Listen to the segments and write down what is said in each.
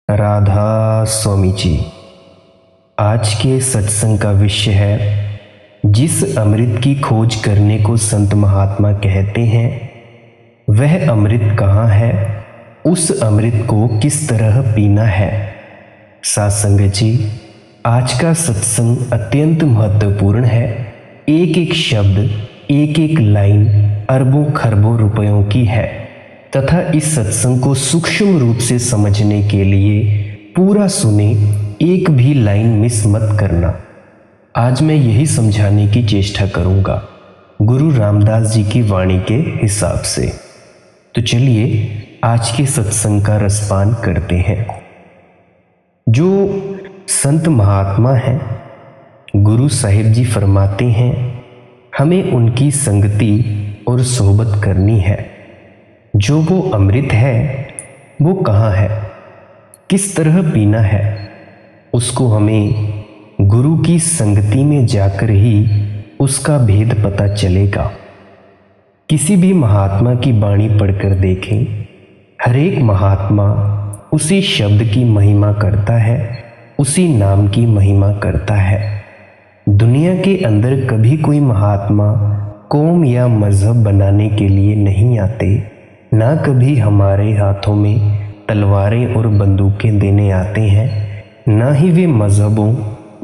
राधा स्वामी जी। आज के सत्संग का विषय है, जिस अमृत की खोज करने को संत महात्मा कहते हैं वह अमृत कहाँ है, उस अमृत को किस तरह पीना है। साथ संगत जी, आज का सत्संग अत्यंत महत्वपूर्ण है। एक एक शब्द, एक एक लाइन अरबों खरबों रुपयों की है तथा इस सत्संग को सूक्ष्म रूप से समझने के लिए पूरा सुने, एक भी लाइन मिस मत करना। आज मैं यही समझाने की चेष्टा करूंगा गुरु रामदास जी की वाणी के हिसाब से। तो चलिए आज के सत्संग का रसपान करते हैं। जो संत महात्मा हैं, गुरु साहिब जी फरमाते हैं, हमें उनकी संगति और सोहबत करनी है। जो वो अमृत है वो कहाँ है, किस तरह पीना है, उसको हमें गुरु की संगति में जाकर ही उसका भेद पता चलेगा। किसी भी महात्मा की वाणी पढ़कर देखें, हर एक महात्मा उसी शब्द की महिमा करता है, उसी नाम की महिमा करता है। दुनिया के अंदर कभी कोई महात्मा कौम या मजहब बनाने के लिए नहीं आते, ना कभी हमारे हाथों में तलवारें और बंदूकें देने आते हैं, ना ही वे मजहबों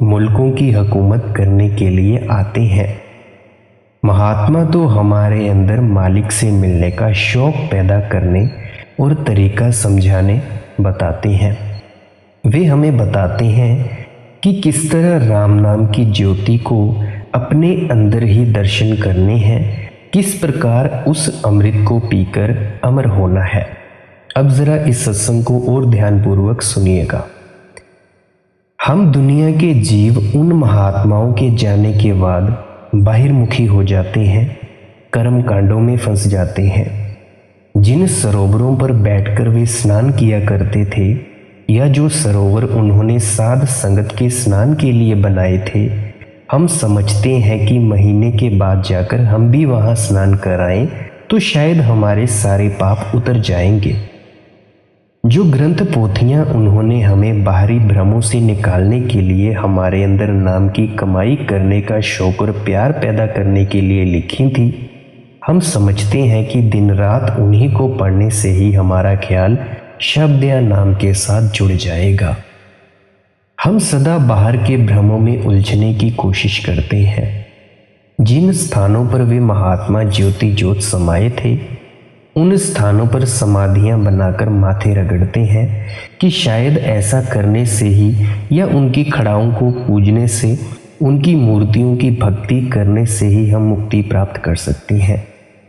मुल्कों की हुकूमत करने के लिए आते हैं। महात्मा तो हमारे अंदर मालिक से मिलने का शौक पैदा करने और तरीका समझाने बताते हैं। वे हमें बताते हैं कि किस तरह राम नाम की ज्योति को अपने अंदर ही दर्शन करने हैं, किस प्रकार उस अमृत को पीकर अमर होना है। अब जरा इस सत्संग को और ध्यानपूर्वक सुनिएगा। हम दुनिया के जीव उन महात्माओं के जाने के बाद बाहिरमुखी हो जाते हैं, कर्म कांडों में फंस जाते हैं। जिन सरोवरों पर बैठकर वे स्नान किया करते थे, या जो सरोवर उन्होंने साध संगत के स्नान के लिए बनाए थे, हम समझते हैं कि महीने के बाद जाकर हम भी वहां स्नान कराएं तो शायद हमारे सारे पाप उतर जाएंगे। जो ग्रंथ पोथियां उन्होंने हमें बाहरी भ्रमों से निकालने के लिए, हमारे अंदर नाम की कमाई करने का शौक और प्यार पैदा करने के लिए लिखी थी, हम समझते हैं कि दिन रात उन्हीं को पढ़ने से ही हमारा ख्याल शब्द या नाम के साथ जुड़ जाएगा। हम सदा बाहर के भ्रमों में उलझने की कोशिश करते हैं। जिन स्थानों पर वे महात्मा ज्योति ज्योत समाये थे, उन स्थानों पर समाधियां बनाकर माथे रगड़ते हैं कि शायद ऐसा करने से ही, या उनकी खड़ाओं को पूजने से, उनकी मूर्तियों की भक्ति करने से ही हम मुक्ति प्राप्त कर सकते हैं,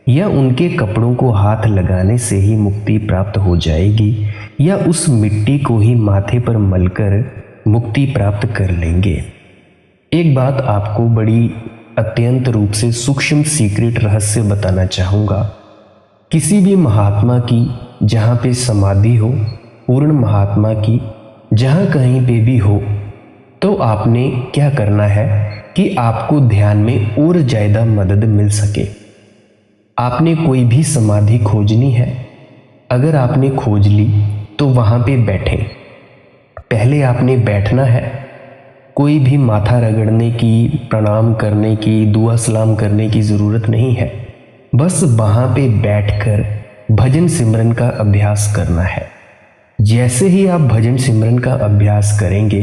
या उनके कपड़ों को हाथ लगाने से ही मुक्ति प्राप्त हो जाएगी, या उस मिट्टी को ही माथे पर मलकर मुक्ति प्राप्त कर लेंगे। एक बात आपको बड़ी अत्यंत रूप से सूक्ष्म सीक्रेट रहस्य बताना चाहूँगा। किसी भी महात्मा की जहाँ पे समाधि हो, पूर्ण महात्मा की जहाँ कहीं पे भी हो, तो आपने क्या करना है कि आपको ध्यान में और ज़्यादा मदद मिल सके, आपने कोई भी समाधि खोजनी है। अगर आपने खोज ली तो वहाँ पे बैठें। पहले आपने बैठना है। कोई भी माथा रगड़ने की, प्रणाम करने की, दुआ सलाम करने की ज़रूरत नहीं है। बस वहाँ पे बैठकर भजन सिमरन का अभ्यास करना है। जैसे ही आप भजन सिमरन का अभ्यास करेंगे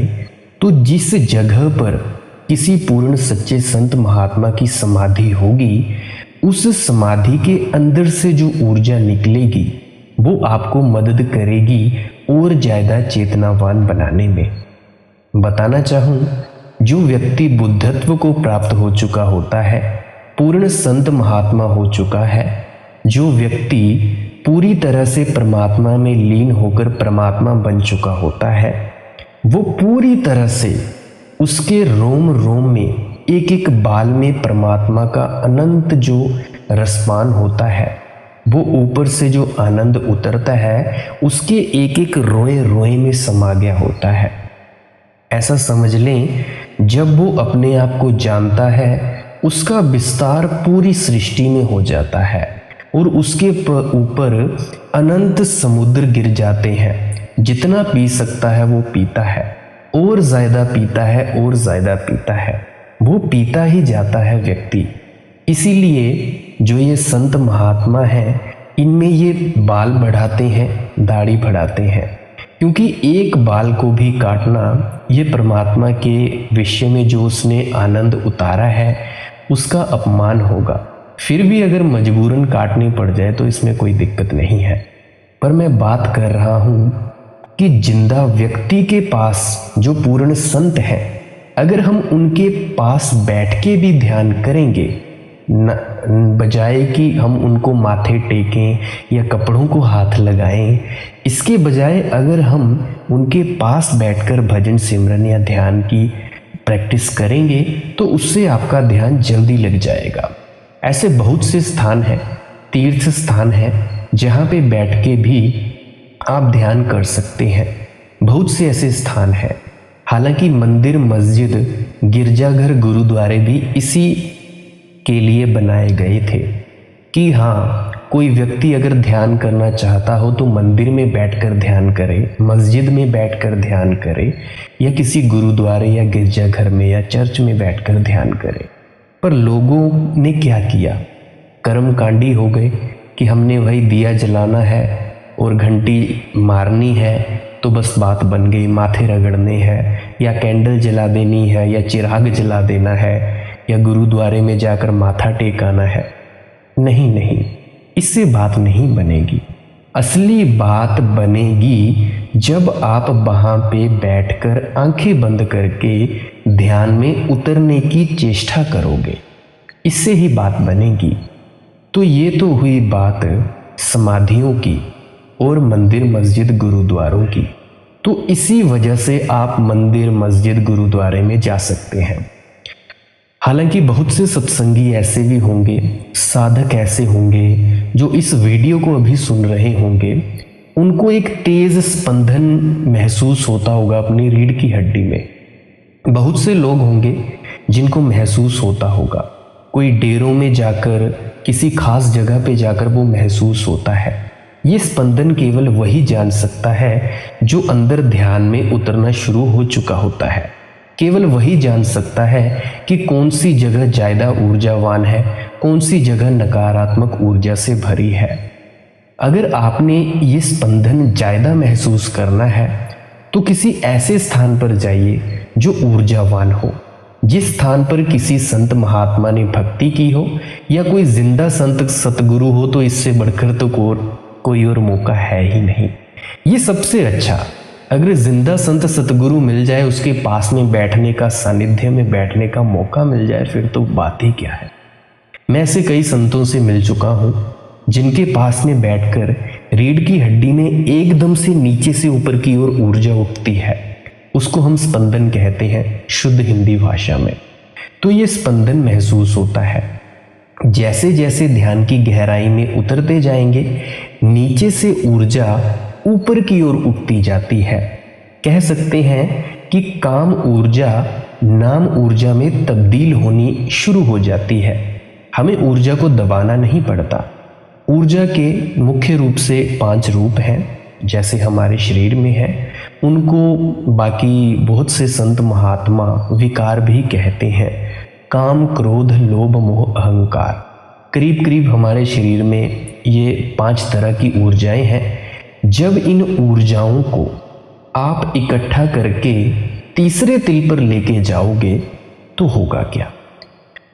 तो जिस जगह पर किसी पूर्ण सच्चे संत महात्मा की समाधि होगी, उस समाधि के अंदर से जो ऊर्जा निकलेगी वो आपको मदद करेगी और ज़्यादा चेतनावान बनाने में। बताना चाहूँ, जो व्यक्ति बुद्धत्व को प्राप्त हो चुका होता है, पूर्ण संत महात्मा हो चुका है, जो व्यक्ति पूरी तरह से परमात्मा में लीन होकर परमात्मा बन चुका होता है, वो पूरी तरह से उसके रोम रोम में, एक एक बाल में परमात्मा का अनंत जो रसपान होता है, वो ऊपर से जो आनंद उतरता है, उसके एक एक रोए रोए में समा गया होता है। ऐसा समझ लें, जब वो अपने आप को जानता है, उसका विस्तार पूरी सृष्टि में हो जाता है और उसके ऊपर अनंत समुद्र गिर जाते हैं। जितना पी सकता है वो पीता है, और ज़्यादा पीता है, और ज़्यादा पीता है, वो पीता ही जाता है व्यक्ति। इसीलिए जो ये संत महात्मा हैं, इनमें ये बाल बढ़ाते हैं, दाढ़ी बढ़ाते हैं, क्योंकि एक बाल को भी काटना ये परमात्मा के विषय में जो उसने आनंद उतारा है उसका अपमान होगा। फिर भी अगर मजबूरन काटनी पड़ जाए तो इसमें कोई दिक्कत नहीं है। पर मैं बात कर रहा हूँ कि जिंदा व्यक्ति के पास जो पूर्ण संत हैं, अगर हम उनके पास बैठ के भी ध्यान करेंगे, बजाय कि हम उनको माथे टेकें या कपड़ों को हाथ लगाएं, इसके बजाय अगर हम उनके पास बैठकर भजन सिमरन या ध्यान की प्रैक्टिस करेंगे तो उससे आपका ध्यान जल्दी लग जाएगा। ऐसे बहुत से स्थान हैं, तीर्थ स्थान हैं, जहाँ पे बैठ के भी आप ध्यान कर सकते हैं। बहुत से ऐसे स्थान हैं। हालांकि मंदिर, मस्जिद, गिरजाघर, गुरुद्वारे भी इसी के लिए बनाए गए थे कि हाँ, कोई व्यक्ति अगर ध्यान करना चाहता हो तो मंदिर में बैठकर ध्यान करे, मस्जिद में बैठकर ध्यान करे, या किसी गुरुद्वारे या गिरजाघर में या चर्च में बैठकर ध्यान करे। पर लोगों ने क्या किया? कर्मकांडी हो गए कि हमने वही दिया जलाना है और घंटी मारनी है तो बस बात बन गई, माथे रगड़ने हैं या कैंडल जला देनी है या चिराग जला देना है या गुरुद्वारे में जाकर माथा टेकाना है। नहीं, इससे बात नहीं बनेगी। असली बात बनेगी जब आप वहाँ पे बैठकर आंखें बंद करके ध्यान में उतरने की चेष्टा करोगे, इससे ही बात बनेगी। तो ये तो हुई बात समाधियों की और मंदिर, मस्जिद, गुरुद्वारों की। तो इसी वजह से आप मंदिर, मस्जिद, गुरुद्वारे में जा सकते हैं। हालांकि बहुत से सत्संगी ऐसे भी होंगे, साधक ऐसे होंगे जो इस वीडियो को अभी सुन रहे होंगे, उनको एक तेज स्पंदन महसूस होता होगा अपनी रीढ़ की हड्डी में। बहुत से लोग होंगे जिनको महसूस होता होगा, कोई डेरों में जाकर, किसी खास जगह पे जाकर वो महसूस होता है। ये स्पंदन केवल वही जान सकता है जो अंदर ध्यान में उतरना शुरू हो चुका होता है। केवल वही जान सकता है कि कौन सी जगह ज़्यादा ऊर्जावान है, कौन सी जगह नकारात्मक ऊर्जा से भरी है। अगर आपने ये स्पंदन ज़्यादा महसूस करना है तो किसी ऐसे स्थान पर जाइए जो ऊर्जावान हो, जिस स्थान पर किसी संत महात्मा ने भक्ति की हो या कोई जिंदा संत सतगुरु हो, तो इससे बढ़कर तो कोई और मौका है ही नहीं। ये सबसे अच्छा, अगर जिंदा संत सतगुरु मिल जाए, उसके पास में बैठने का, सानिध्य में बैठने का मौका मिल जाए, फिर तो बात ही क्या है। मैं ऐसे कई संतों से मिल चुका हूँ जिनके पास में बैठकर रीढ़ की हड्डी में एकदम से नीचे से ऊपर की ओर ऊर्जा उठती है। उसको हम स्पंदन कहते हैं शुद्ध हिंदी भाषा में। तो ये स्पंदन महसूस होता है। जैसे जैसे ध्यान की गहराई में उतरते जाएंगे, नीचे से ऊर्जा ऊपर की ओर उठती जाती है। कह सकते हैं कि काम ऊर्जा नाम ऊर्जा में तब्दील होनी शुरू हो जाती है। हमें ऊर्जा को दबाना नहीं पड़ता। ऊर्जा के मुख्य रूप से 5 रूप हैं, जैसे हमारे शरीर में है। उनको बाकी बहुत से संत महात्मा विकार भी कहते हैं। काम, क्रोध, लोभ, मोह, अहंकार। करीब करीब हमारे शरीर में ये 5 तरह की ऊर्जाएं हैं। जब इन ऊर्जाओं को आप इकट्ठा करके तीसरे तिल पर लेके जाओगे तो होगा क्या?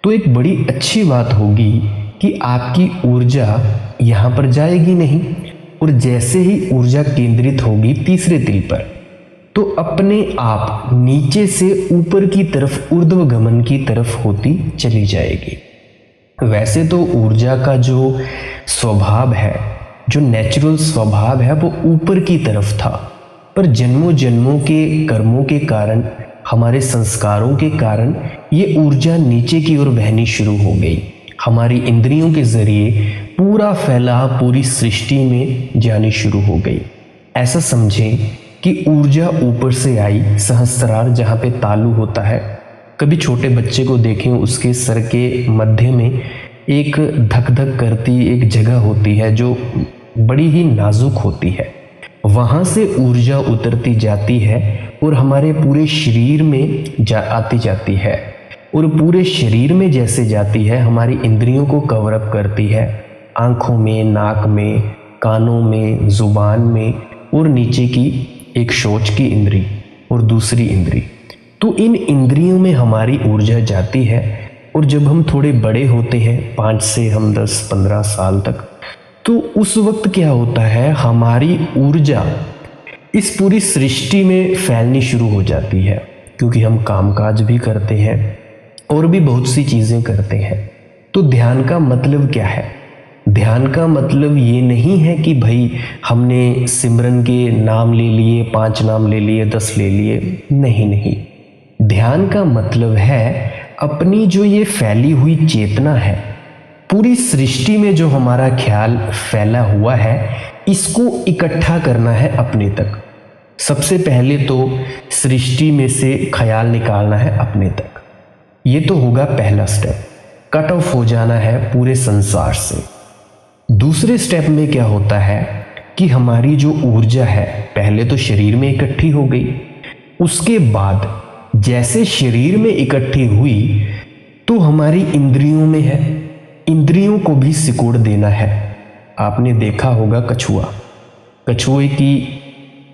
तो एक बड़ी अच्छी बात होगी कि आपकी ऊर्जा यहाँ पर जाएगी नहीं, और जैसे ही ऊर्जा केंद्रित होगी तीसरे तिल पर, तो अपने आप नीचे से ऊपर की तरफ, ऊर्ध्व गमन की तरफ होती चली जाएगी। वैसे तो ऊर्जा का जो स्वभाव है, जो नेचुरल स्वभाव है, वो ऊपर की तरफ था, पर जन्मों जन्मों के कर्मों के कारण, हमारे संस्कारों के कारण ये ऊर्जा नीचे की ओर बहनी शुरू हो गई। हमारी इंद्रियों के जरिए पूरा फैलाव पूरी सृष्टि में जानी शुरू हो गई। ऐसा समझें कि ऊर्जा ऊपर से आई, सहस्त्रार जहाँ पे तालु होता है। कभी छोटे बच्चे को देखें, उसके सर के मध्य में एक धक धक करती एक जगह होती है जो बड़ी ही नाजुक होती है। वहाँ से ऊर्जा उतरती जाती है और हमारे पूरे शरीर में आती जाती है, और पूरे शरीर में जैसे जाती है हमारी इंद्रियों को कवर अप करती है, आँखों में, नाक में, कानों में, जुबान में, और नीचे की एक शौच की इंद्री और दूसरी इंद्री। तो इन इंद्रियों में हमारी ऊर्जा जाती है। और जब हम थोड़े बड़े होते हैं, 5 से हम 10-15 साल तक, तो उस वक्त क्या होता है, हमारी ऊर्जा इस पूरी सृष्टि में फैलनी शुरू हो जाती है, क्योंकि हम कामकाज भी करते हैं और भी बहुत सी चीज़ें करते हैं। तो ध्यान का मतलब क्या है? ध्यान का मतलब ये नहीं है कि भाई हमने सिमरन के नाम ले लिए, 5 नाम ले लिए, 10 ले लिए। नहीं, ध्यान का मतलब है अपनी जो ये फैली हुई चेतना है, पूरी सृष्टि में जो हमारा ख्याल फैला हुआ है, इसको इकट्ठा करना है अपने तक। सबसे पहले तो सृष्टि में से ख्याल निकालना है अपने तक। ये तो होगा पहला स्टेप, कट ऑफ हो जाना है पूरे संसार से। दूसरे स्टेप में क्या होता है कि हमारी जो ऊर्जा है पहले तो शरीर में इकट्ठी हो गई, उसके बाद जैसे शरीर में इकट्ठी हुई तो हमारी इंद्रियों में है, इंद्रियों को भी सिकोड़ देना है। आपने देखा होगा कछुए की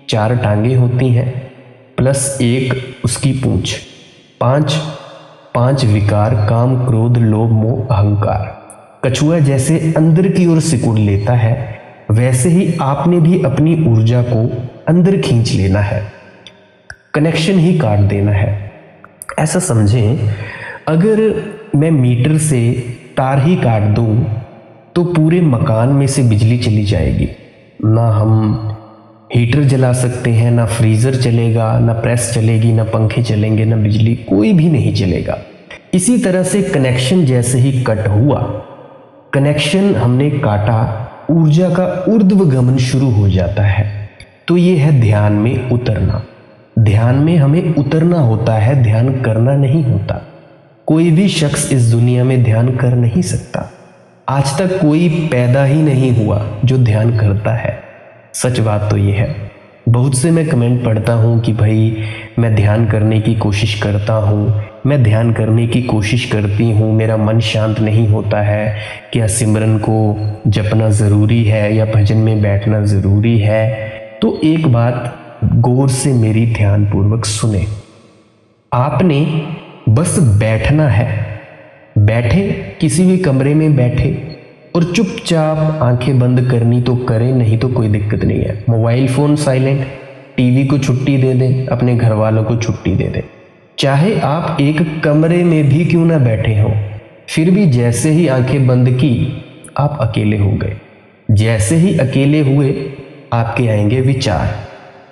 4 टांगे होती हैं प्लस 1 उसकी पूंछ, 5 विकार, काम, क्रोध, लोभ, मोह, अहंकार। कछुआ जैसे अंदर की ओर सिकुड़ लेता है, वैसे ही आपने भी अपनी ऊर्जा को अंदर खींच लेना है, कनेक्शन ही काट देना है। ऐसा समझें, अगर मैं मीटर से तार ही काट दूं तो पूरे मकान में से बिजली चली जाएगी। ना हम हीटर जला सकते हैं, ना फ्रीज़र चलेगा, ना प्रेस चलेगी, ना पंखे चलेंगे, ना बिजली, कोई भी नहीं चलेगा। इसी तरह से कनेक्शन जैसे ही कट हुआ, कनेक्शन हमने काटा, ऊर्जा का ऊर्ध्वगमन शुरू हो जाता है। तो ये है ध्यान में उतरना। ध्यान में हमें उतरना होता है, ध्यान करना नहीं होता। कोई भी शख्स इस दुनिया में ध्यान कर नहीं सकता। आज तक कोई पैदा ही नहीं हुआ जो ध्यान करता है। सच बात तो ये है। बहुत से मैं कमेंट पढ़ता हूँ कि भाई मैं ध्यान करने की कोशिश करता हूँ, मैं ध्यान करने की कोशिश करती हूँ, मेरा मन शांत नहीं होता है। क्या सिमरन को जपना ज़रूरी है या भजन में बैठना ज़रूरी है? तो एक बात गौर से मेरी ध्यानपूर्वक सुने। आपने बस बैठना है। बैठे, किसी भी कमरे में बैठे और चुपचाप आंखें बंद करनी तो करें, नहीं तो कोई दिक्कत नहीं है। मोबाइल फ़ोन साइलेंट, टीवी को छुट्टी दे दें, अपने घर वालों को छुट्टी दे दें। चाहे आप एक कमरे में भी क्यों ना बैठे हों, फिर भी जैसे ही आंखें बंद की आप अकेले हो गए। जैसे ही अकेले हुए आपके आएंगे विचार।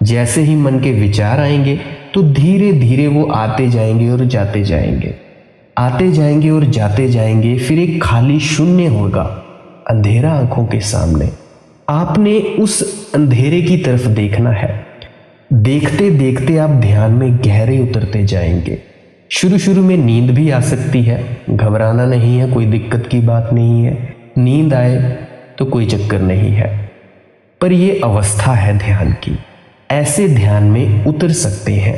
जैसे ही मन के विचार आएंगे तो धीरे धीरे वो आते जाएंगे और जाते जाएंगे, आते जाएंगे और जाते जाएंगे। फिर एक खाली शून्य होगा, अंधेरा आंखों के सामने। आपने उस अंधेरे की तरफ देखना है। देखते देखते आप ध्यान में गहरे उतरते जाएंगे। शुरू शुरू में नींद भी आ सकती है, घबराना नहीं है, कोई दिक्कत की बात नहीं है। नींद आए तो कोई चक्कर नहीं है, पर ये अवस्था है ध्यान की। ऐसे ध्यान में उतर सकते हैं।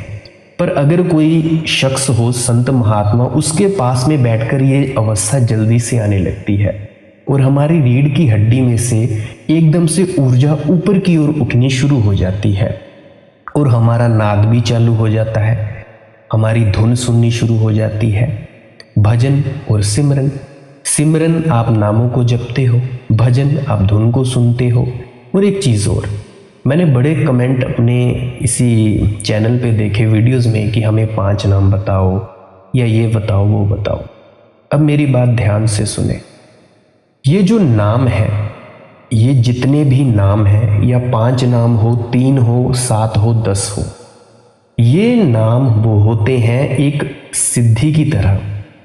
पर अगर कोई शख्स हो, संत महात्मा, उसके पास में बैठकर ये अवस्था जल्दी से आने लगती है और हमारी रीढ़ की हड्डी में से एकदम से ऊर्जा ऊपर की ओर उठनी शुरू हो जाती है और हमारा नाद भी चालू हो जाता है, हमारी धुन सुननी शुरू हो जाती है। भजन और सिमरन, सिमरन आप नामों को जपते हो, भजन आप धुन को सुनते हो। और एक चीज़ और, मैंने बड़े कमेंट अपने इसी चैनल पे देखे वीडियोस में कि हमें 5 नाम बताओ या ये बताओ वो बताओ। अब मेरी बात ध्यान से सुने। ये जो नाम है, ये जितने भी नाम हैं, या 5 नाम हो, 3 हो, 7 हो, 10 हो, ये नाम वो होते हैं एक सिद्धि की तरह,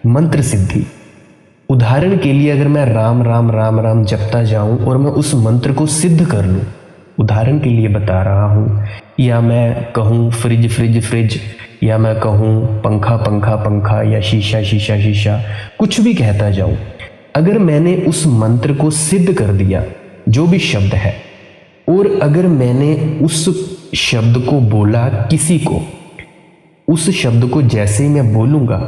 मंत्र सिद्धि। उदाहरण के लिए अगर मैं राम राम राम राम जपता जाऊं और मैं उस मंत्र को सिद्ध कर लूं, उदाहरण के लिए बता रहा हूँ, या मैं कहूँ फ्रिज फ्रिज फ्रिज, या मैं कहूँ पंखा पंखा पंखा, या शीशा शीशा शीशा, कुछ भी कहता जाऊँ, अगर मैंने उस मंत्र को सिद्ध कर दिया, जो भी शब्द है, और अगर मैंने उस शब्द को बोला किसी को, उस शब्द को जैसे ही मैं बोलूँगा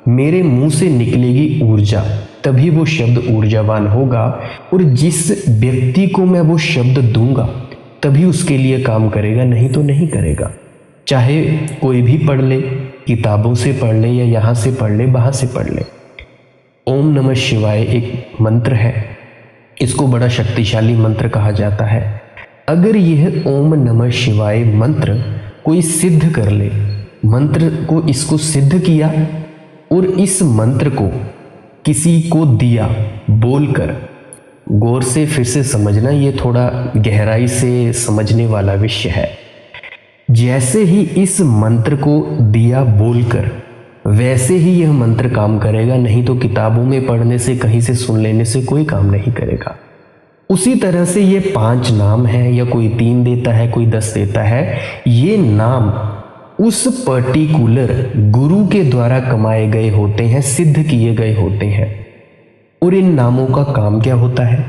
मेरे मुंह से निकलेगी ऊर्जा, तभी वो शब्द ऊर्जावान होगा। और जिस व्यक्ति को मैं वो शब्द दूंगा तभी उसके लिए काम करेगा, नहीं तो नहीं करेगा। चाहे कोई भी पढ़ ले, किताबों से पढ़ ले या यहाँ से पढ़ ले, वहाँ से पढ़ ले। ओम नमः शिवाय एक मंत्र है, इसको बड़ा शक्तिशाली मंत्र कहा जाता है। अगर यह ओम नमः शिवाय मंत्र कोई सिद्ध कर ले, मंत्र को इसको सिद्ध किया और इस मंत्र को किसी को दिया बोलकर, गौर से फिर से समझना, ये थोड़ा गहराई से समझने वाला विषय है। जैसे ही इस मंत्र को दिया बोलकर वैसे ही यह मंत्र काम करेगा, नहीं तो किताबों में पढ़ने से, कहीं से सुन लेने से कोई काम नहीं करेगा। उसी तरह से ये 5 नाम हैं, या कोई 3 देता है, कोई 10 देता है, ये नाम उस पर्टिकुलर गुरु के द्वारा कमाए गए होते हैं, सिद्ध किए गए होते हैं। और इन नामों का काम क्या होता है?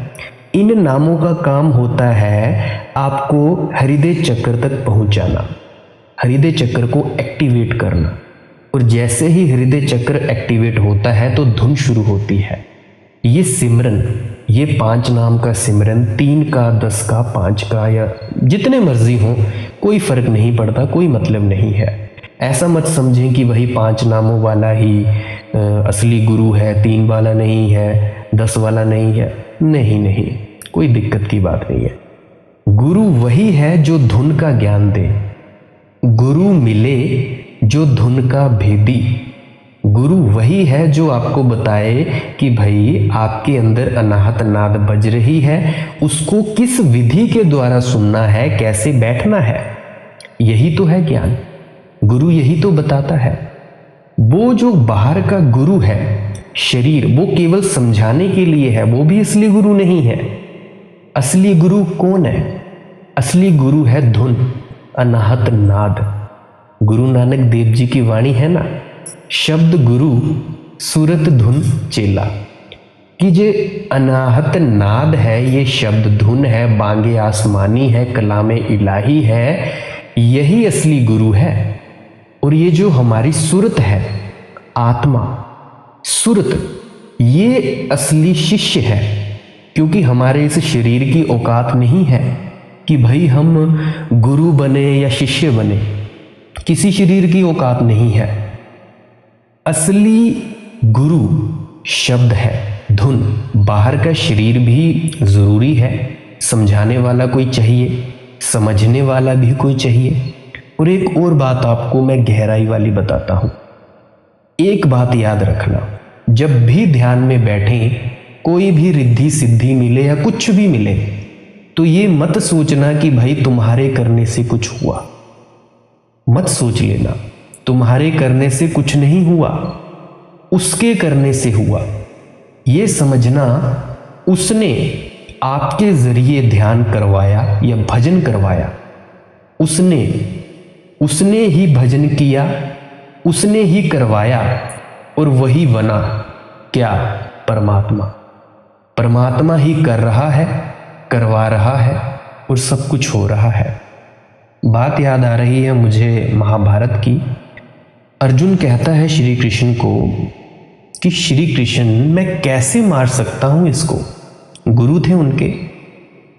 इन नामों का काम होता है आपको हृदय चक्र तक पहुंचाना, हृदय चक्र को एक्टिवेट करना। और जैसे ही हृदय चक्र एक्टिवेट होता है तो धुन शुरू होती है। ये सिमरन, ये 5 नाम का सिमरन, 3 का, 10 का, 5 का, या जितने मर्जी हो, कोई फर्क नहीं पड़ता, कोई मतलब नहीं है। ऐसा मत समझें कि वही 5 नामों वाला ही असली गुरु है, 3 वाला नहीं है, 10 वाला नहीं है। नहीं नहीं, कोई दिक्कत की बात नहीं है। गुरु वही है जो धुन का ज्ञान दे। गुरु मिले जो धुन का भेदी। गुरु वही है जो आपको बताए कि भाई आपके अंदर अनाहत नाद बज रही है, उसको किस विधि के द्वारा सुनना है, कैसे बैठना है। यही तो है ज्ञान, गुरु यही तो बताता है। वो जो बाहर का गुरु है, शरीर, वो केवल समझाने के लिए है, वो भी असली गुरु नहीं है। असली गुरु कौन है? असली गुरु है धुन, अनाहत नाद। गुरु नानक देव जी की वाणी है ना, शब्द गुरु सूरत धुन चेला, कि जे अनाहत नाद है, ये शब्द धुन है, बांगे आसमानी है, कलामे इलाही है, यही असली गुरु है। और ये जो हमारी सूरत है, आत्मा सूरत, ये असली शिष्य है। क्योंकि हमारे इस शरीर की औकात नहीं है कि भाई हम गुरु बने या शिष्य बने, किसी शरीर की औकात नहीं है। असली गुरु शब्द है, धुन। बाहर का शरीर भी जरूरी है, समझाने वाला कोई चाहिए, समझने वाला भी कोई चाहिए। और एक और बात आपको मैं गहराई वाली बताता हूं। एक बात याद रखना, जब भी ध्यान में बैठें, कोई भी रिद्धि सिद्धि मिले या कुछ भी मिले, तो ये मत सोचना कि भाई तुम्हारे करने से कुछ हुआ। मत सोच लेना तुम्हारे करने से कुछ नहीं हुआ, उसके करने से हुआ। ये समझना उसने आपके जरिए ध्यान करवाया या भजन करवाया, उसने ही भजन किया, उसने ही करवाया, और वही बना क्या? परमात्मा। परमात्मा ही कर रहा है, करवा रहा है, और सब कुछ हो रहा है। बात याद आ रही है मुझे महाभारत की। अर्जुन कहता है श्री कृष्ण को कि श्री कृष्ण, मैं कैसे मार सकता हूं इसको? गुरु थे उनके।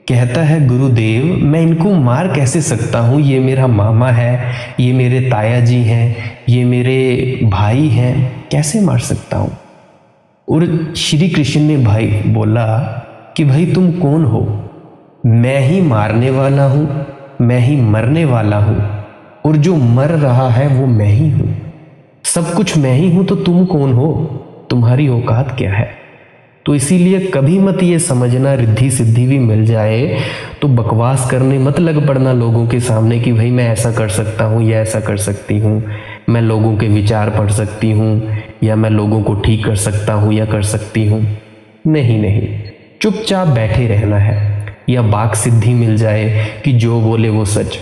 कहता है गुरुदेव, मैं इनको मार कैसे सकता हूं? ये मेरा मामा है, ये मेरे ताया जी हैं, ये मेरे भाई हैं, कैसे मार सकता हूं? और श्री कृष्ण ने भाई बोला कि भाई तुम कौन हो? मैं ही मारने वाला हूं, मैं ही मरने वाला हूं, और जो मर रहा है वो मैं ही हूं। सब कुछ मैं ही हूं, तो तुम कौन हो? तुम्हारी औकात क्या है? तो इसीलिए कभी मत ये समझना रिद्धि सिद्धि भी मिल जाए तो बकवास करने मत लग पड़ना लोगों के सामने कि भाई मैं ऐसा कर सकता हूँ या ऐसा कर सकती हूँ, मैं लोगों के विचार पढ़ सकती हूँ, या मैं लोगों को ठीक कर सकता हूँ या कर सकती हूँ। नहीं नहीं, चुपचाप बैठे रहना है। या बाक सिद्धि मिल जाए कि जो बोले वो सच,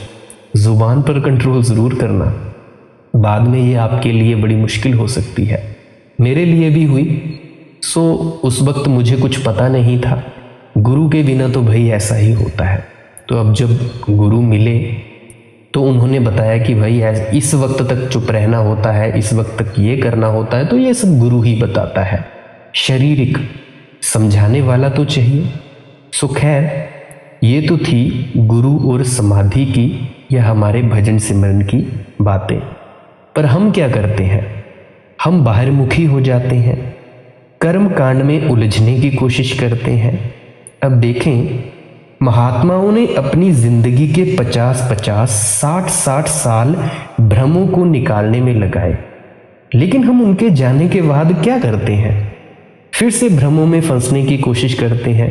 जुबान पर कंट्रोल ज़रूर करना। बाद में ये आपके लिए बड़ी मुश्किल हो सकती है, मेरे लिए भी हुई। सो उस वक्त मुझे कुछ पता नहीं था। गुरु के बिना तो भाई ऐसा ही होता है। तो अब जब गुरु मिले तो उन्होंने बताया कि भाई इस वक्त तक चुप रहना होता है, इस वक्त तक ये करना होता है, तो ये सब गुरु ही बताता है। शारीरिक समझाने वाला तो चाहिए। सो खैर, ये तो थी गुरु और समाधि की या हमारे भजन सिमरन की बातें। पर हम क्या करते हैं? हम बाहरमुखी हो जाते हैं, कर्म कांड में उलझने की कोशिश करते हैं। अब देखें, महात्माओं ने अपनी जिंदगी के 50-50, 60-60 साल भ्रमों को निकालने में लगाए, लेकिन हम उनके जाने के बाद क्या करते हैं? फिर से भ्रमों में फंसने की कोशिश करते हैं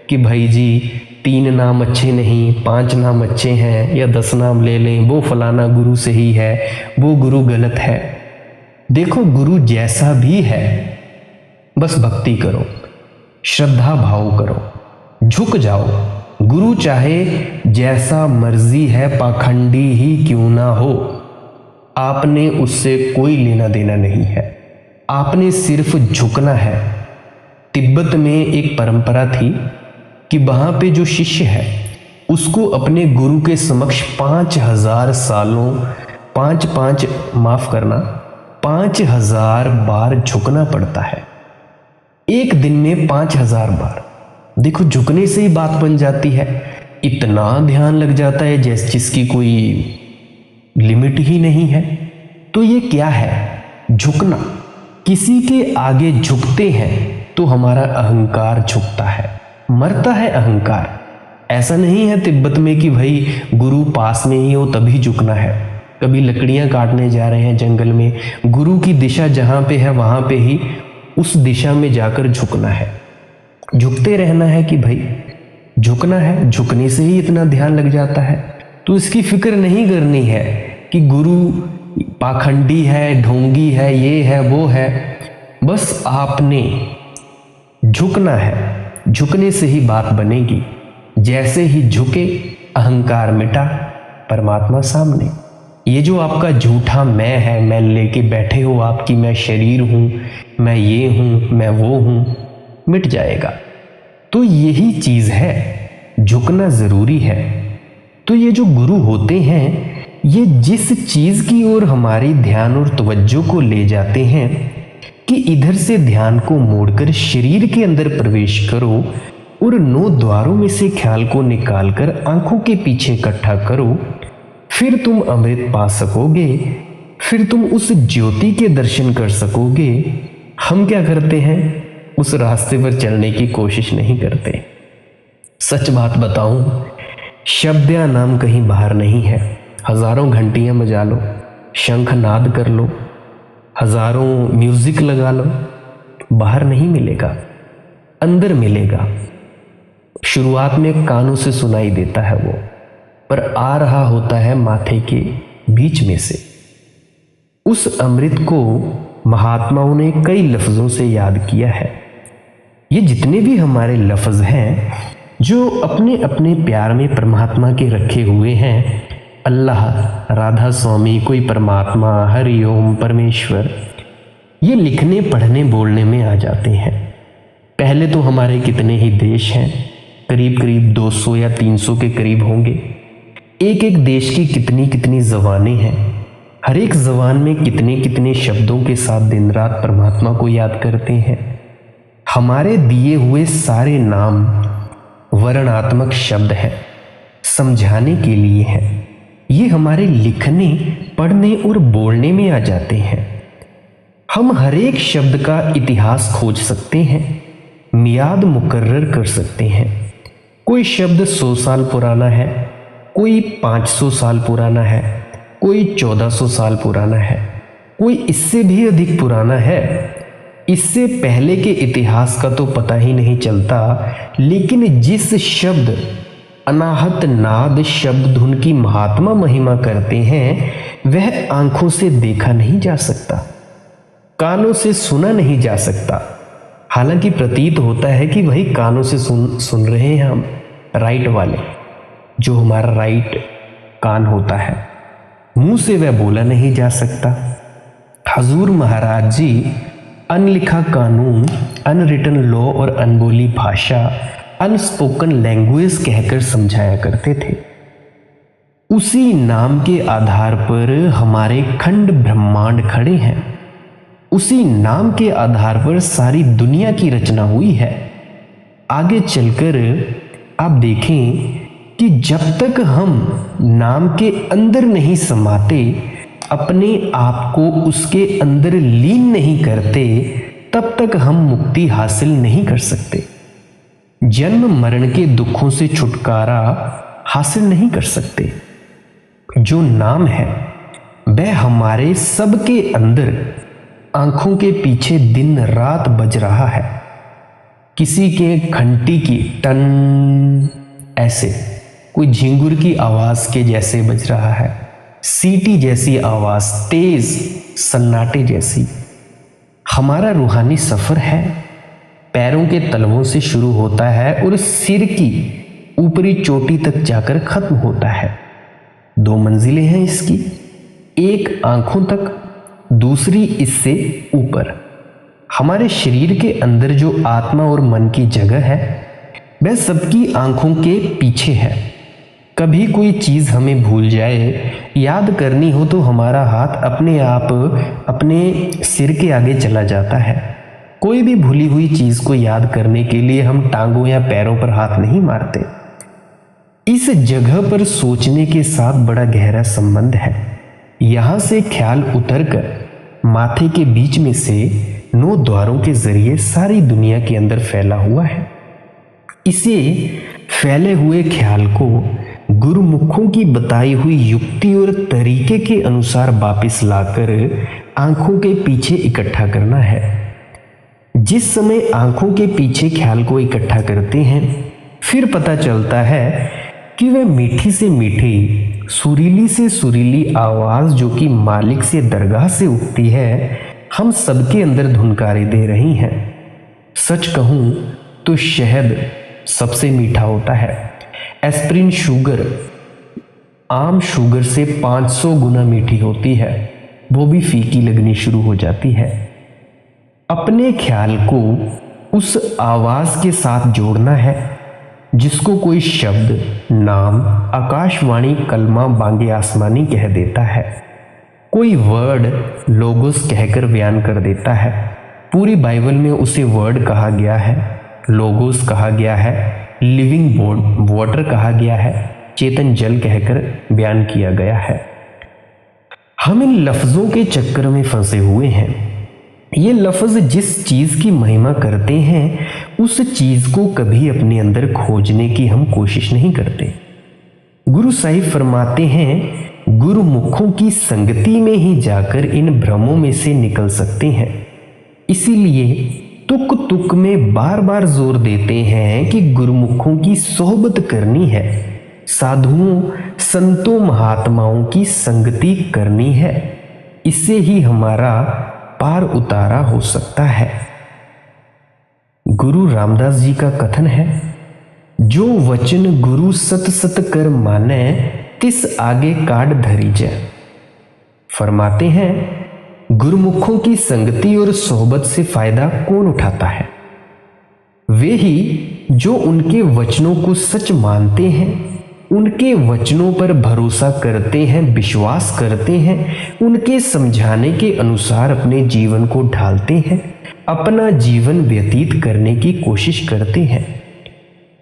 कि भाई जी 3 नाम अच्छे नहीं, 5 नाम अच्छे हैं, या 10 नाम ले लें, वो फलाना गुरु सही है, वो गुरु गलत है। देखो, गुरु जैसा भी है, बस भक्ति करो, श्रद्धा भाव करो, झुक जाओ। गुरु चाहे जैसा मर्जी है, पाखंडी ही क्यों ना हो, आपने उससे कोई लेना देना नहीं है, आपने सिर्फ झुकना है। तिब्बत में एक परंपरा थी कि वहां पे जो शिष्य है उसको अपने गुरु के समक्ष 5000 सालों 5000 बार झुकना पड़ता है। एक दिन में 5000 बार। देखो, झुकने से ही बात बन जाती है। इतना ध्यान लग जाता है जिसकी कोई लिमिट ही नहीं है। तो ये क्या है? झुकना। किसी के आगे झुकते हैं तो हमारा अहंकार झुकता है, मरता है अहंकार। ऐसा नहीं है तिब्बत में कि भाई गुरु पास में ही हो तभी झुकना है। कभी लकड़ियां काटने जा रहे हैं जंगल में, गुरु की दिशा जहां पे है वहां पे ही उस दिशा में जाकर झुकना है, झुकते रहना है कि भाई झुकना है। झुकने से ही इतना ध्यान लग जाता है। तो इसकी फिक्र नहीं करनी है कि गुरु पाखंडी है, ढोंगी है, ये है, वो है। बस आपने झुकना है। झुकने से ही बात बनेगी। जैसे ही झुके, अहंकार मिटा, परमात्मा सामने। ये जो आपका झूठा मैं है, मैं लेके बैठे हो आपकी, मैं शरीर हूं, मैं ये हूं, मैं वो हूं, मिट जाएगा। तो यही चीज है, झुकना जरूरी है। तो ये जो गुरु होते हैं, ये जिस चीज की ओर हमारी ध्यान और तवज्जो को ले जाते हैं कि इधर से ध्यान को मोड़कर शरीर के अंदर प्रवेश करो और 9 द्वारों में से ख्याल को निकालकर आंखों के पीछे इकट्ठा करो, फिर तुम अमृत पा सकोगे, फिर तुम उस ज्योति के दर्शन कर सकोगे। हम क्या करते हैं? उस रास्ते पर चलने की कोशिश नहीं करते। सच बात बताऊं, शब्द या नाम कहीं बाहर नहीं है। हजारों घंटियां बजा लो, शंख नाद कर लो, हजारों म्यूजिक लगा लो, बाहर नहीं मिलेगा, अंदर मिलेगा। शुरुआत में कानों से सुनाई देता है वो, पर आ रहा होता है माथे के बीच में से। उस अमृत को महात्माओं ने कई लफ्जों से याद किया है। ये जितने भी हमारे लफ्ज हैं जो अपने अपने प्यार में परमात्मा के रखे हुए हैं, अल्लाह, राधा स्वामी, कोई परमात्मा, हरि ओम, परमेश्वर, ये लिखने पढ़ने बोलने में आ जाते हैं। पहले तो हमारे कितने ही देश हैं, करीब करीब 200 या 300 के करीब होंगे। एक एक देश की कितनी कितनी ज़बानें हैं, हर एक ज़बान में कितने कितने शब्दों के साथ दिन रात परमात्मा को याद करते हैं। हमारे दिए हुए सारे नाम वर्णात्मक शब्द हैं, समझाने के लिए हैं। ये हमारे लिखने, पढ़ने और बोलने में आ जाते हैं। हम हर एक शब्द का इतिहास खोज सकते हैं, मियाद मुकर्रर कर सकते हैं। कोई शब्द 100 साल पुराना है, कोई 500 साल पुराना है, कोई 1400 साल पुराना है, कोई इससे भी अधिक पुराना है। इससे पहले के इतिहास का तो पता ही नहीं चलता, लेकिन जिस शब्द अनाहत नाद शब्द धुन की महात्मा महिमा करते हैं, वह आंखों से देखा नहीं जा सकता, कानों से सुना नहीं जा सकता। हालांकि प्रतीत होता है कि वही कानों से सुन रहे हैं हम, राइट वाले, जो हमारा राइट कान होता है। मुंह से वह बोला नहीं जा सकता। हजूर महाराज जी अनलिखा कानून, अनरिटन लॉ और अनबोली भाषा, अनस्पोकन लैंग्वेज कहकर समझाया करते थे। उसी नाम के आधार पर हमारे खंड ब्रह्मांड खड़े हैं। उसी नाम के आधार पर सारी दुनिया की रचना हुई है। आगे चलकर आप देखें कि जब तक हम नाम के अंदर नहीं समाते, अपने आप को उसके अंदर लीन नहीं करते, तब तक हम मुक्ति हासिल नहीं कर सकते। जन्म मरण के दुखों से छुटकारा हासिल नहीं कर सकते। जो नाम है वह हमारे सबके अंदर आंखों के पीछे दिन रात बज रहा है। किसी के घंटी की टन ऐसे, कोई झिंगुर की आवाज के जैसे बज रहा है, सीटी जैसी आवाज, तेज सन्नाटे जैसी। हमारा रूहानी सफर है, पैरों के तलवों से शुरू होता है और सिर की ऊपरी चोटी तक जाकर खत्म होता है। 2 मंजिलें हैं इसकी, एक आंखों तक, दूसरी इससे ऊपर। हमारे शरीर के अंदर जो आत्मा और मन की जगह है वह सबकी आंखों के पीछे है। कभी कोई चीज़ हमें भूल जाए, याद करनी हो तो हमारा हाथ अपने आप अपने सिर के आगे चला जाता है। कोई भी भूली हुई चीज़ को याद करने के लिए हम टांगों या पैरों पर हाथ नहीं मारते। इस जगह पर सोचने के साथ बड़ा गहरा संबंध है। यहाँ से ख्याल उतरकर माथे के बीच में से 9 द्वारों के जरिए सारी दुनिया के अंदर फैला हुआ है। इसे फैले हुए ख्याल को गुरुमुखों की बताई हुई युक्ति और तरीके के अनुसार वापस लाकर आंखों के पीछे इकट्ठा करना है। जिस समय आंखों के पीछे ख्याल को इकट्ठा करते हैं, फिर पता चलता है कि वह मीठी से मीठी, सुरीली से सुरीली आवाज जो कि मालिक से दरगाह से उठती है, हम सबके अंदर धुनकारे दे रही हैं। सच कहूं तो शहद सबसे मीठा होता है। एस्प्रिन शुगर आम शुगर से 500 गुना मीठी होती है, वो भी फीकी लगनी शुरू हो जाती है। अपने ख्याल को उस आवाज के साथ जोड़ना है जिसको कोई शब्द, नाम, आकाशवाणी, कलमा, बांगे आसमानी कह देता है। कोई वर्ड लोगोस कहकर बयान कर देता है। पूरी बाइबल में उसे वर्ड कहा गया है, लोगोस कहा गया है, लिविंग वाटर कहा गया है, चेतन जल कहकर बयान किया गया है। हम इन लफ्जों के चक्कर में फंसे हुए हैं। ये लफ्ज जिस चीज की महिमा करते हैं, उस चीज को कभी अपने अंदर खोजने की हम कोशिश नहीं करते। गुरु साहिब फरमाते हैं, गुरुमुखों की संगति में ही जाकर इन भ्रमों में से निकल सकते हैं। इसीलिए तुक तुक में बार बार जोर देते हैं कि गुरुमुखों की सोहबत करनी है, साधुओं, संतों, महात्माओं की संगति करनी है। इससे ही हमारा पार उतारा हो सकता है। गुरु रामदास जी का कथन है, जो वचन गुरु सत सत कर माने, तिस आगे काट धरी जय। फरमाते हैं, गुरुमुखों की संगति और सोहबत से फायदा कौन उठाता है? वे ही जो उनके वचनों को सच मानते हैं, उनके वचनों पर भरोसा करते हैं, विश्वास करते हैं, उनके समझाने के अनुसार अपने जीवन को ढालते हैं, अपना जीवन व्यतीत करने की कोशिश करते हैं।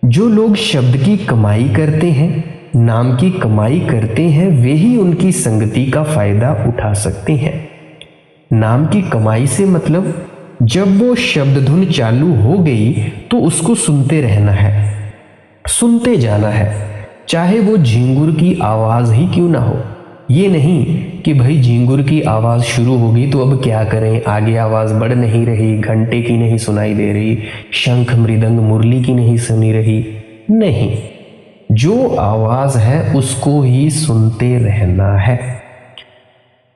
जो लोग शब्द की कमाई करते हैं, नाम की कमाई करते हैं, वे ही उनकी संगति का फायदा उठा सकते हैं। नाम की कमाई से मतलब जब वो शब्द धुन चालू हो गई तो उसको सुनते रहना है, सुनते जाना है, चाहे वो झिंगुर की आवाज ही क्यों ना हो। ये नहीं कि भाई झिंगुर की आवाज शुरू होगी तो अब क्या करें, आगे आवाज बढ़ नहीं रही, घंटे की नहीं सुनाई दे रही, शंख मृदंग मुरली की नहीं सुनी रही। नहीं, जो आवाज है उसको ही सुनते रहना है।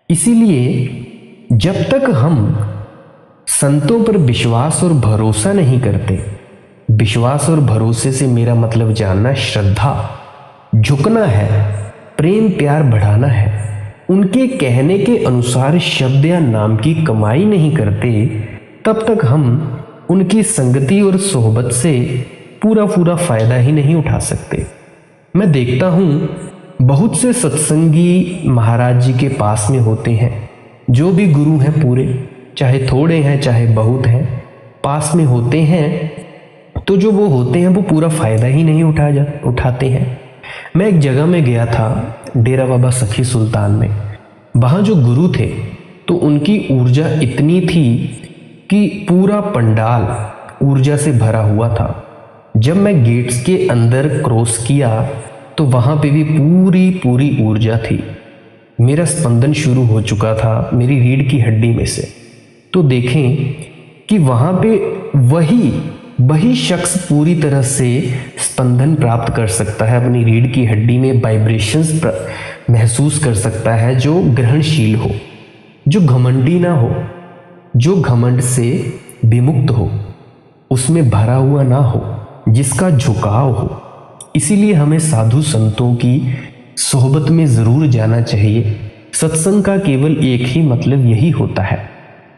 इसीलिए जब तक हम संतों पर विश्वास और भरोसा नहीं करते, विश्वास और भरोसे से मेरा मतलब जानना, श्रद्धा, झुकना है, प्रेम प्यार बढ़ाना है, उनके कहने के अनुसार शब्द या नाम की कमाई नहीं करते, तब तक हम उनकी संगति और सोहबत से पूरा पूरा फायदा ही नहीं उठा सकते। मैं देखता हूँ बहुत से सत्संगी महाराज जी के पास में होते हैं, जो भी गुरु हैं पूरे, चाहे थोड़े हैं चाहे बहुत हैं, पास में होते हैं, तो जो वो होते हैं वो पूरा फ़ायदा ही नहीं उठाते हैं। मैं एक जगह में गया था, डेरा बाबा सखी सुल्तान में। वहाँ जो गुरु थे तो उनकी ऊर्जा इतनी थी कि पूरा पंडाल ऊर्जा से भरा हुआ था। जब मैं गेट्स के अंदर क्रॉस किया तो वहाँ पे भी पूरी पूरी ऊर्जा थी। मेरा स्पंदन शुरू हो चुका था मेरी रीढ़ की हड्डी में से। तो देखें कि वहाँ पे वही शख्स पूरी तरह से स्पंदन प्राप्त कर सकता है, अपनी रीढ़ की हड्डी में वाइब्रेशंस महसूस कर सकता है, जो ग्रहणशील हो, जो घमंडी ना हो, जो घमंड से विमुक्त हो, उसमें भरा हुआ ना हो, जिसका झुकाव हो। इसीलिए हमें साधु संतों की सोहबत में ज़रूर जाना चाहिए। सत्संग का केवल एक ही मतलब यही होता है।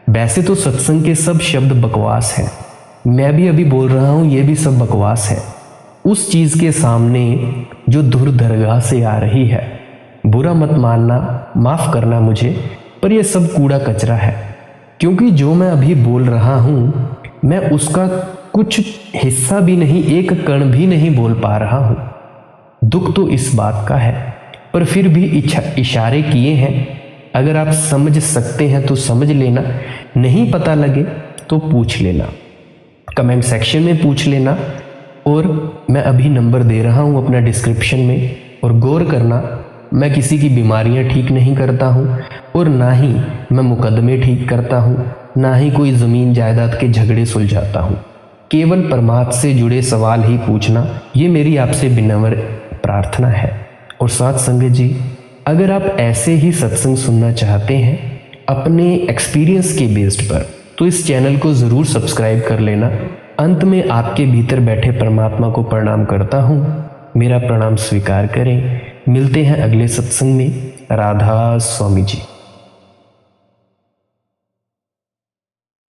वैसे तो सत्संग के सब शब्द बकवास हैं, मैं भी अभी बोल रहा हूँ, ये भी सब बकवास है उस चीज़ के सामने जो दूर दरगाह से आ रही है। बुरा मत मानना, माफ़ करना मुझे, पर यह सब कूड़ा कचरा है, क्योंकि जो मैं अभी बोल रहा हूँ मैं उसका कुछ हिस्सा भी नहीं, एक कण भी नहीं बोल पा रहा हूँ। दुख तो इस बात का है, पर फिर भी इशारे किए हैं। अगर आप समझ सकते हैं तो समझ लेना, नहीं पता लगे तो पूछ लेना, कमेंट सेक्शन में पूछ लेना, और मैं अभी नंबर दे रहा हूँ अपना डिस्क्रिप्शन में। और गौर करना, मैं किसी की बीमारियाँ ठीक नहीं करता हूँ, और ना ही मैं मुकदमे ठीक करता हूँ, ना ही कोई ज़मीन जायदाद के झगड़े सुलझाता हूँ। केवल परमात्मा से जुड़े सवाल ही पूछना, ये मेरी आपसे विनम्र प्रार्थना है। और साथ संगत जी, अगर आप ऐसे ही सत्संग सुनना चाहते हैं अपने एक्सपीरियंस के बेस्ड पर, तो इस चैनल को ज़रूर सब्सक्राइब कर लेना। अंत में आपके भीतर बैठे परमात्मा को प्रणाम करता हूँ, मेरा प्रणाम स्वीकार करें। मिलते हैं अगले सत्संग में। राधा स्वामी जी।